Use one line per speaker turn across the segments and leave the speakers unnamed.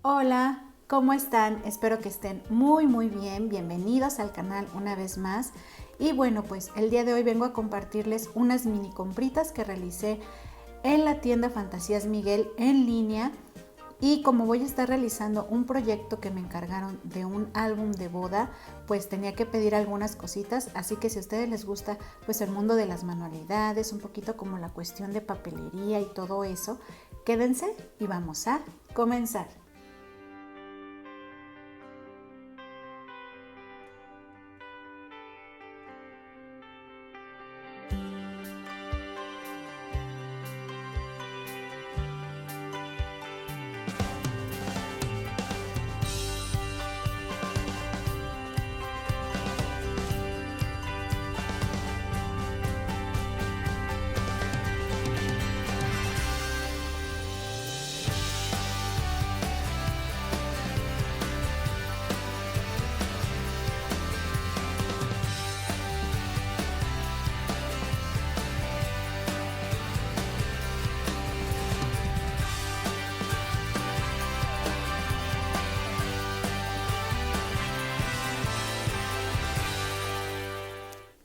Hola, ¿cómo están? Espero que estén muy bien. Bienvenidos al canal una vez más. Y bueno, pues el día de hoy vengo a compartirles unas mini compritas que realicé en la tienda Fantasías Miguel en línea. Y como voy a estar realizando un proyecto que me encargaron de un álbum de boda, pues tenía que pedir algunas cositas. Así que si a ustedes les gusta pues el mundo de las manualidades, un poquito como la cuestión de papelería y todo eso, quédense y vamos a comenzar.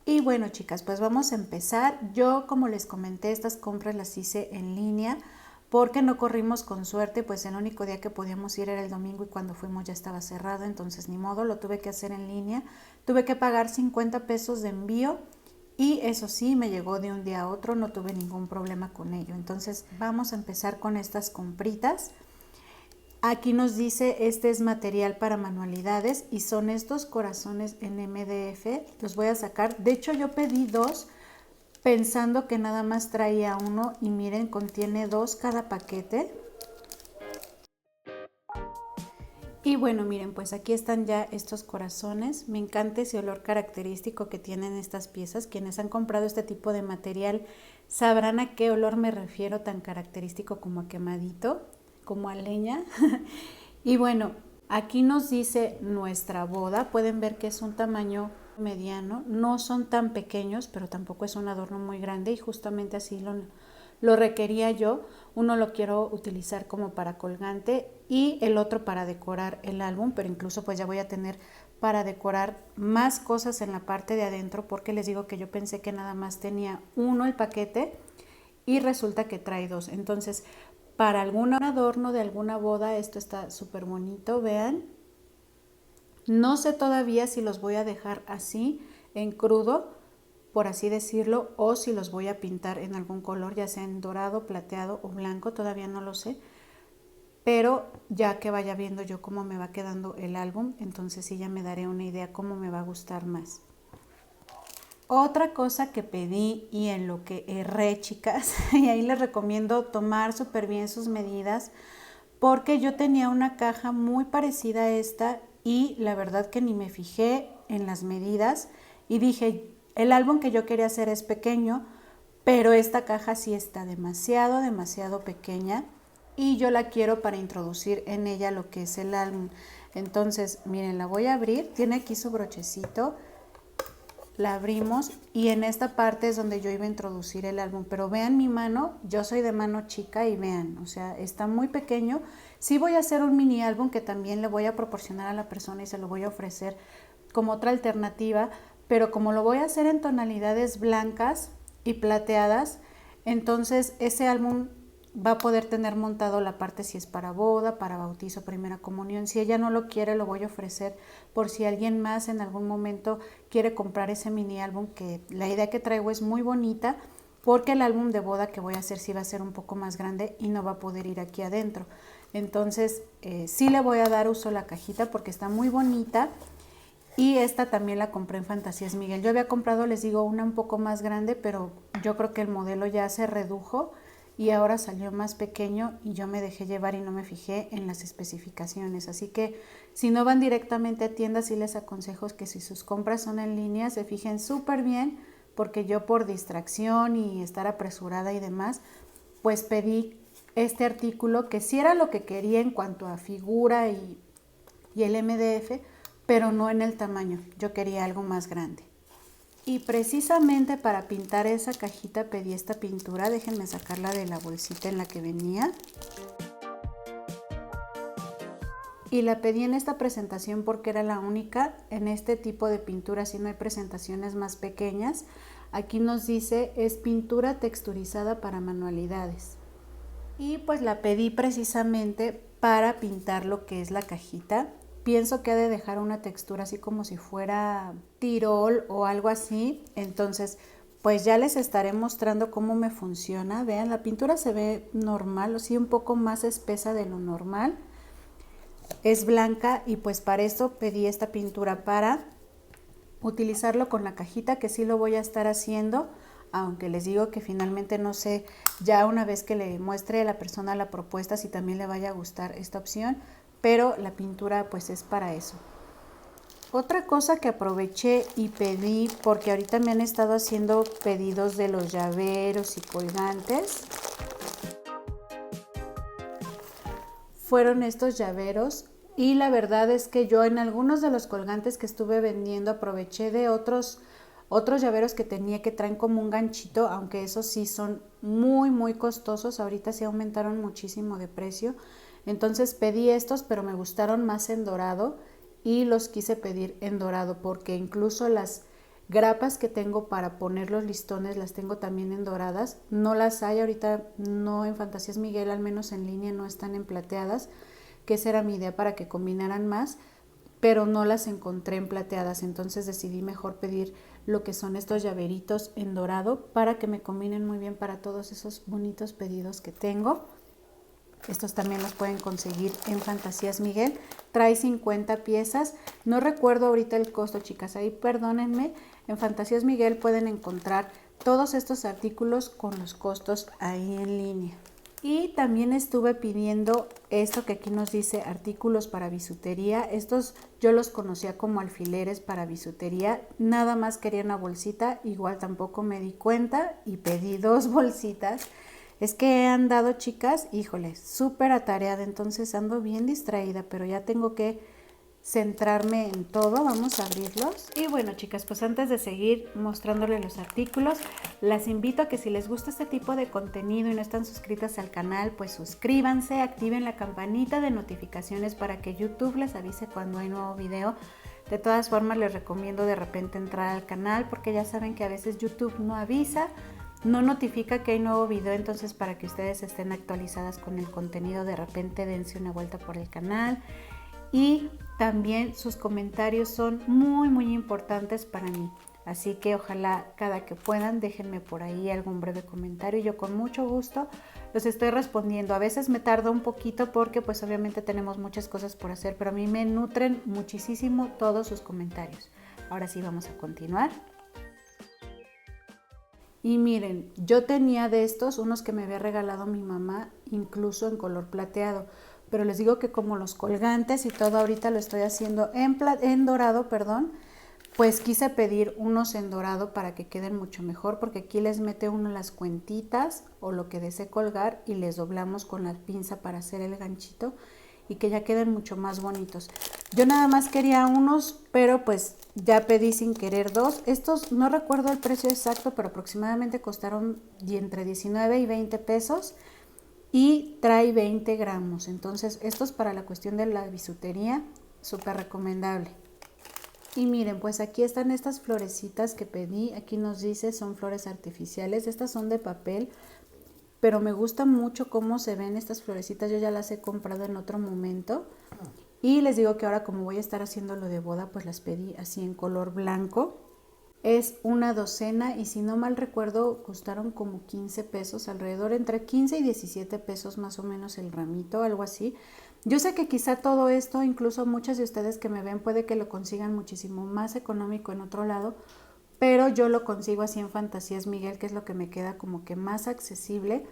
Y bueno, chicas, pues vamos a empezar. Yo, como les comenté, estas compras las hice en línea porque no corrimos con suerte, pues el único día que podíamos ir era el domingo y cuando fuimos ya estaba cerrado, entonces ni modo, lo tuve que hacer en línea. Tuve que pagar 50 pesos de envío y eso sí, me llegó de un día a otro, no tuve ningún problema con ello. Entonces vamos a empezar con estas compritas. Aquí nos dice, este es material para manualidades y son estos corazones en MDF. Los voy a sacar. De hecho, yo pedí dos pensando que nada más traía uno y miren, contiene dos cada paquete. Y bueno, miren, pues aquí están ya estos corazones. Me encanta ese olor característico que tienen estas piezas. Quienes han comprado este tipo de material sabrán a qué olor me refiero, tan característico como a quemadito, como a leña. Y bueno, aquí nos dice nuestra boda. Pueden ver que es un tamaño mediano. No son tan pequeños, pero tampoco es un adorno muy grande y justamente así lo requería yo. Uno lo quiero utilizar como para colgante y el otro para decorar el álbum, pero incluso pues ya voy a tener para decorar más cosas en la parte de adentro, porque les digo que yo pensé que nada más tenía uno el paquete y resulta que trae dos. Entonces, para algún adorno de alguna boda, esto está súper bonito, vean. No sé todavía si los voy a dejar así en crudo, por así decirlo, o si los voy a pintar en algún color, ya sea en dorado, plateado o blanco, todavía no lo sé. Pero ya que vaya viendo yo cómo me va quedando el álbum, entonces sí ya me daré una idea cómo me va a gustar más. Otra cosa que pedí y en lo que erré, chicas, y ahí les recomiendo tomar súper bien sus medidas, porque yo tenía una caja muy parecida a esta y la verdad que ni me fijé en las medidas y dije, el álbum que yo quería hacer es pequeño, pero esta caja sí está demasiado pequeña y yo la quiero para introducir en ella lo que es el álbum. Entonces, miren, la voy a abrir, tiene aquí su brochecito. La abrimos y en esta parte es donde yo iba a introducir el álbum, pero vean mi mano, yo soy de mano chica y vean, o sea, está muy pequeño. Sí voy a hacer un mini álbum que también le voy a proporcionar a la persona y se lo voy a ofrecer como otra alternativa, pero como lo voy a hacer en tonalidades blancas y plateadas, entonces ese álbum va a poder tener montado la parte si es para boda, para bautizo, primera comunión. Si ella no lo quiere, lo voy a ofrecer por si alguien más en algún momento quiere comprar ese mini álbum, que la idea que traigo es muy bonita, porque el álbum de boda que voy a hacer sí va a ser un poco más grande y no va a poder ir aquí adentro. Entonces sí le voy a dar uso a la cajita porque está muy bonita. Y esta también la compré en Fantasías Miguel. Yo había comprado, les digo, una un poco más grande, pero yo creo que el modelo ya se redujo y ahora salió más pequeño y yo me dejé llevar y no me fijé en las especificaciones. Así que si no van directamente a tiendas, sí les aconsejo que si sus compras son en línea se fijen súper bien, porque yo por distracción y estar apresurada y demás, pues pedí este artículo que sí era lo que quería en cuanto a figura y el MDF, pero no en el tamaño. Yo quería algo más grande. Y precisamente para pintar esa cajita pedí esta pintura. Déjenme sacarla de la bolsita en la que venía. y la pedí en esta presentación porque era la única en este tipo de pintura, si no hay presentaciones más pequeñas. Aquí nos dice es pintura texturizada para manualidades y pues la pedí precisamente para pintar lo que es la cajita. Pienso que ha de dejar una textura así como si fuera tirol o algo así, entonces pues ya les estaré mostrando cómo me funciona. Vean, la pintura se ve normal, o sí un poco más espesa de lo normal, es blanca y pues para eso pedí esta pintura, para utilizarlo con la cajita, que sí lo voy a estar haciendo, aunque les digo que finalmente no sé, ya una vez que le muestre a la persona la propuesta, si también le vaya a gustar esta opción, pero la pintura pues es para eso. Otra cosa que aproveché y pedí, porque ahorita me han estado haciendo pedidos de los llaveros y colgantes, fueron estos llaveros. Y la verdad es que yo en algunos de los colgantes que estuve vendiendo aproveché de otros llaveros que tenía, que traen como un ganchito, aunque esos sí son muy costosos, ahorita sí aumentaron muchísimo de precio. Entonces pedí estos, pero me gustaron más en dorado y los quise pedir en dorado porque incluso las grapas que tengo para poner los listones las tengo también en doradas. No las hay ahorita, no en Fantasías Miguel, al menos en línea no están en plateadas, que esa era mi idea para que combinaran más, pero no las encontré en plateadas, entonces decidí mejor pedir lo que son estos llaveritos en dorado para que me combinen muy bien para todos esos bonitos pedidos que tengo. Estos también los pueden conseguir en Fantasías Miguel, trae 50 piezas, no recuerdo ahorita el costo, chicas, ahí perdónenme. En Fantasías Miguel pueden encontrar todos estos artículos con los costos ahí en línea. Y también estuve pidiendo esto que aquí nos dice artículos para bisutería. Estos yo los conocía como alfileres para bisutería. Nada más quería una bolsita, igual tampoco me di cuenta y pedí 2 bolsitas. Es que he andado, chicas, híjole, súper atareada, entonces ando bien distraída, pero ya tengo que centrarme en todo. Vamos a abrirlos. Y bueno, chicas, pues antes de seguir mostrándoles los artículos, las invito a que si les gusta este tipo de contenido y no están suscritas al canal, pues suscríbanse, activen la campanita de notificaciones para que YouTube les avise cuando hay nuevo video. De todas formas, les recomiendo de repente entrar al canal porque ya saben que a veces YouTube no avisa, no notifica que hay nuevo video, entonces para que ustedes estén actualizadas con el contenido, de repente dense una vuelta por el canal. Y también sus comentarios son muy importantes para mí, así que ojalá cada que puedan déjenme por ahí algún breve comentario y yo con mucho gusto los estoy respondiendo. A veces me tardo un poquito porque pues obviamente tenemos muchas cosas por hacer, pero a mí me nutren muchísimo todos sus comentarios. Ahora sí vamos a continuar. Y miren, yo tenía de estos unos que me había regalado mi mamá, incluso en color plateado, pero les digo que como los colgantes y todo ahorita lo estoy haciendo en dorado, pues quise pedir unos en dorado para que queden mucho mejor, porque aquí les mete uno las cuentitas o lo que desee colgar y les doblamos con la pinza para hacer el ganchito y que ya queden mucho más bonitos. Yo nada más quería unos, pero pues ya pedí sin querer 2. Estos no recuerdo el precio exacto, pero aproximadamente costaron entre 19 y 20 pesos. Y trae 20 gramos, entonces esto es para la cuestión de la bisutería, súper recomendable. Y miren, pues aquí están estas florecitas que pedí, aquí nos dice son flores artificiales, estas son de papel, pero me gusta mucho cómo se ven estas florecitas, yo ya las he comprado en otro momento. Y les digo que ahora como voy a estar haciendo lo de boda, pues las pedí así en color blanco. Es una docena y si no mal recuerdo costaron como 15 pesos, alrededor entre 15 y 17 pesos más o menos el ramito, algo así. Yo sé que quizá todo esto, incluso muchas de ustedes que me ven, puede que lo consigan muchísimo más económico en otro lado, pero yo lo consigo así en Fantasías Miguel, que es lo que me queda como que más accesible.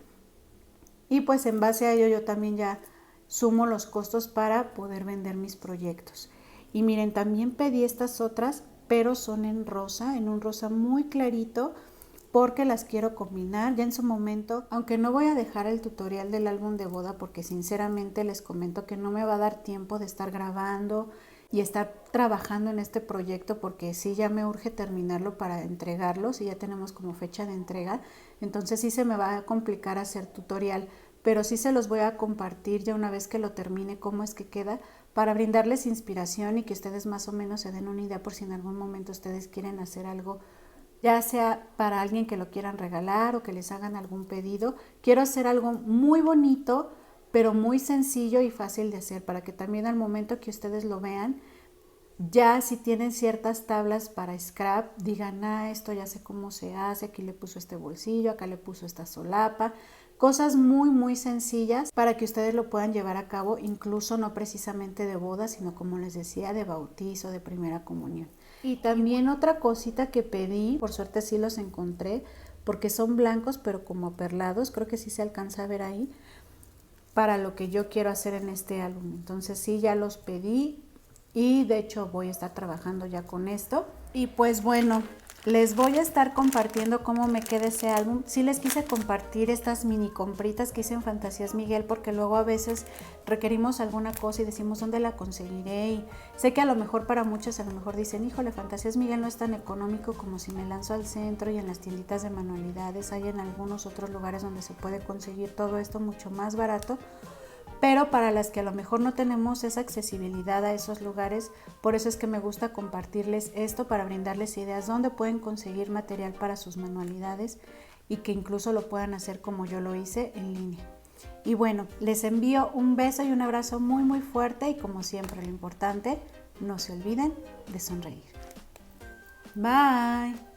Y pues en base a ello yo también ya sumo los costos para poder vender mis proyectos. Y miren, también pedí estas otras, pero son en rosa, en un rosa muy clarito, porque las quiero combinar ya en su momento, aunque no voy a dejar el tutorial del álbum de boda porque sinceramente les comento que no me va a dar tiempo de estar grabando y estar trabajando en este proyecto, porque sí ya me urge terminarlo para entregarlos y ya tenemos como fecha de entrega, entonces sí se me va a complicar hacer tutorial, pero sí se los voy a compartir ya una vez que lo termine cómo es que queda, para brindarles inspiración y que ustedes más o menos se den una idea por si en algún momento ustedes quieren hacer algo, ya sea para alguien que lo quieran regalar o que les hagan algún pedido. Quiero hacer algo muy bonito, pero muy sencillo y fácil de hacer, para que también al momento que ustedes lo vean, ya si tienen ciertas tablas para scrap, digan, esto ya sé cómo se hace, aquí le puso este bolsillo, acá le puso esta solapa, cosas muy muy sencillas para que ustedes lo puedan llevar a cabo, incluso no precisamente de boda, sino como les decía, de bautizo, de primera comunión. Y también otra cosita que pedí, por suerte sí los encontré, porque son blancos pero como perlados, creo que sí se alcanza a ver ahí, para lo que yo quiero hacer en este álbum. Entonces sí, ya los pedí y de hecho voy a estar trabajando ya con esto. Y pues bueno, les voy a estar compartiendo cómo me queda ese álbum. Sí les quise compartir estas mini compritas que hice en Fantasías Miguel, porque luego a veces requerimos alguna cosa y decimos dónde la conseguiré, y sé que a lo mejor para muchos a lo mejor dicen, híjole, Fantasías Miguel no es tan económico como si me lanzo al centro y en las tienditas de manualidades. Hay en algunos otros lugares donde se puede conseguir todo esto mucho más barato. Pero para las que a lo mejor no tenemos esa accesibilidad a esos lugares, por eso es que me gusta compartirles esto, para brindarles ideas dónde pueden conseguir material para sus manualidades y que incluso lo puedan hacer como yo lo hice en línea. Y bueno, les envío un beso y un abrazo muy muy fuerte, y como siempre lo importante, no se olviden de sonreír. Bye.